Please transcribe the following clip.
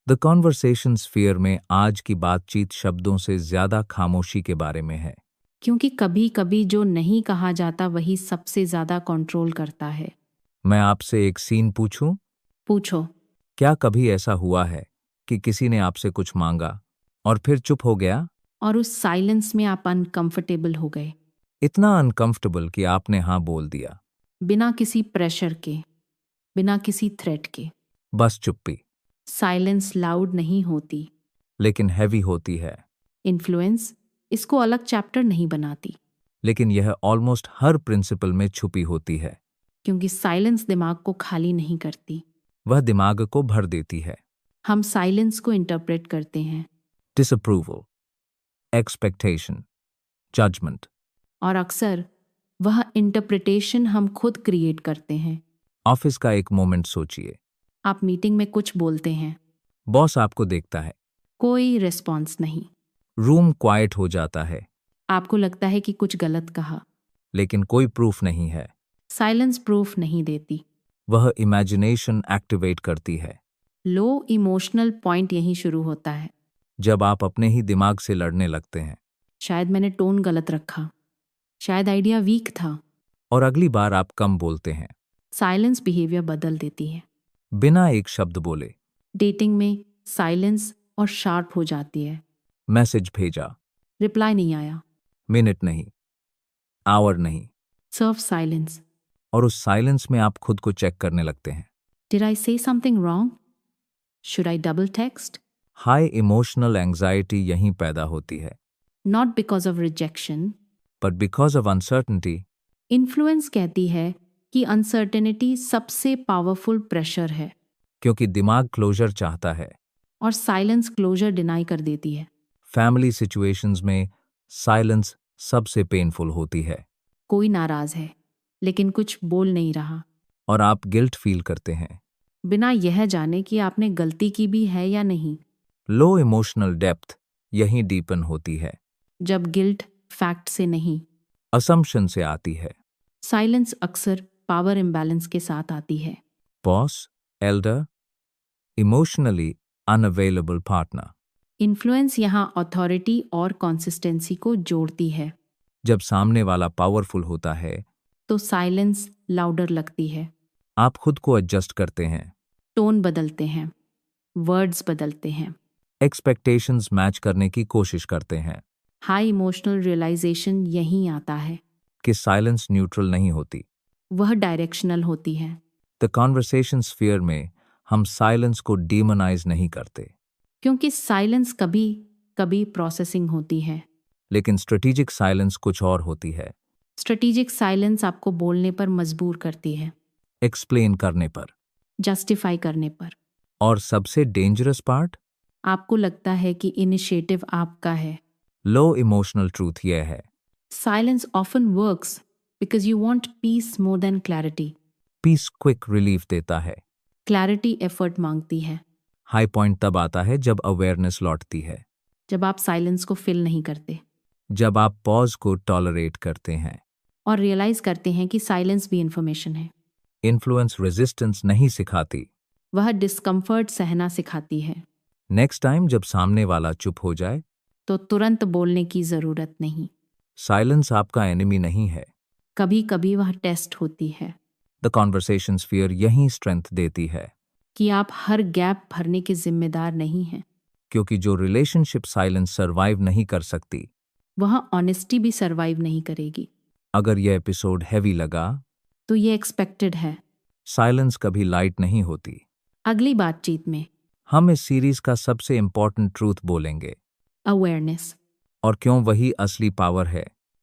The conversation sphere में आज की बातचीत शब्दों से ज्यादा खामोशी के बारे में है। क्योंकि कभी कभी जो नहीं कहा जाता वही सबसे ज़्यादा कंट्रोल करता है। मैं आपसे एक सीन पूछूं? पूछो। क्या कभी ऐसा हुआ है कि किसी ने आपसे कुछ मांगा और फिर चुप हो गया? और उस साइलेंस में आप अनकंफर्टेबल हो गए, इतना अनकंफर्टेबल कि आपने हाँ बोल दिया। बिना किसी प्रेशर के, बिना किसी थ्रेट के। बस चुप्पी। साइलेंस लाउड नहीं होती। लेकिन हैवी होती है। इन्फ्लुएंस इसको अलग चैप्टर नहीं बनाती, लेकिन यह ऑलमोस्ट हर प्रिंसिपल में छुपी होती है। क्योंकि साइलेंस दिमाग को खाली नहीं करती। वह दिमाग को भर देती है। हम साइलेंस को इंटरप्रेट करते हैं, डिसअप्रूवल, एक्सपेक्टेशन, जजमेंट। और अक्सर वह इंटरप्रिटेशन हम खुद क्रिएट करते हैं। ऑफिस का एक मोमेंट सोचिए। आप मीटिंग में कुछ बोलते हैं, बॉस आपको देखता है। कोई रिस्पॉन्स नहीं। रूम क्वाइट हो जाता है। आपको लगता है कि कुछ गलत कहा। लेकिन कोई प्रूफ नहीं है। साइलेंस प्रूफ नहीं देती। वह इमेजिनेशन एक्टिवेट करती है। लो इमोशनल पॉइंट यहीं शुरू होता है। जब आप अपने ही दिमाग से लड़ने लगते हैं। शायद मैंने टोन गलत रखा, शायद आइडिया वीक था। और अगली बार आप कम बोलते हैं। साइलेंस बिहेवियर बदल देती है। बिना एक शब्द बोले। डेटिंग में साइलेंस और शार्प हो जाती है। मैसेज भेजा, रिप्लाई नहीं आया, मिनट नहीं, आवर नहीं। सर्व साइलेंस। और उस साइलेंस में आप खुद को चेक करने लगते हैं। डिड आई से something wrong? Should I double text? High emotional anxiety यहीं पैदा होती है। Not because of rejection, but because of uncertainty. Influence कहती है कि अनसर्टेनिटी सबसे पावरफुल प्रेशर है, क्योंकि दिमाग क्लोजर चाहता है। और साइलेंस क्लोजर डिनाई कर देती है। फैमिली सिचुएशंस में साइलेंस सबसे पेनफुल होती है। कोई नाराज है लेकिन कुछ बोल नहीं रहा, और आप गिल्ट फील करते हैं। बिना यह जाने कि आपने गलती की भी है या नहीं। लो इमोशनल डेप्थ यहीं डीपन होती है। जब गिल्ट फैक्ट से नहीं, असम्पशन से आती है। साइलेंस अक्सर पावर इम्बैलेंस के साथ आती है। Boss, Elder, emotionally unavailable partner. Influence यहाँ अथॉरिटी और कंसिस्टेंसी को जोड़ती है। जब सामने वाला पावरफुल होता है तो साइलेंस लाउडर लगती है। आप खुद को एडजस्ट करते हैं। टोन बदलते हैं, वर्ड्स बदलते हैं। एक्सपेक्टेशंस मैच करने की कोशिश करते हैं। हाई इमोशनल रियलाइजेशन यहीं आता है। कि साइलेंस न्यूट्रल नहीं होती। वह डायरेक्शनल होती है। द कॉन्वर्सेशन स्फीयर में हम साइलेंस को डीमोनाइज नहीं करते। क्योंकि साइलेंस कभी कभी प्रोसेसिंग होती है। लेकिन स्ट्रेटेजिक साइलेंस कुछ और होती है। स्ट्रेटेजिक साइलेंस आपको बोलने पर मजबूर करती है, एक्सप्लेन करने पर। जस्टिफाई करने पर। और सबसे डेंजरस पार्ट, आपको लगता है कि इनिशिएटिव आपका है। लो इमोशनल ट्रूथ यह है। Silence often works because you want peace more than clarity. Peace quick relief देता है। क्लैरिटी एफर्ट मांगती है। हाई पॉइंट तब आता है जब अवेयरनेस लौटती है। जब आप साइलेंस को फिल नहीं करते जब आप पॉज को टॉलरेट करते हैं। और रियलाइज करते हैं कि साइलेंस भी इंफॉर्मेशन है। इन्फ्लुएंस रेजिस्टेंस नहीं सिखाती। वह डिस्कम्फर्ट सहना सिखाती है। नेक्स्ट टाइम जब सामने वाला चुप हो जाए तो तुरंत बोलने की जरूरत नहीं। साइलेंस आपका एनिमी नहीं है। कभी कभी वह टेस्ट होती है। द कॉन्वर्सेशन स्फीयर यही स्ट्रेंथ देती है। कि आप हर गैप भरने के जिम्मेदार नहीं हैं। क्योंकि जो रिलेशनशिप साइलेंस सर्वाइव नहीं कर सकती, वह ऑनेस्टी भी सरवाइव नहीं करेगी। अगर यह एपिसोड हैवी लगा तो ये एक्सपेक्टेड है। साइलेंस कभी लाइट नहीं होती। अगली बातचीत में हम इस सीरीज का सबसे इंपॉर्टेंट ट्रूथ बोलेंगे। अवेयरनेस। और क्यों वही असली पावर है।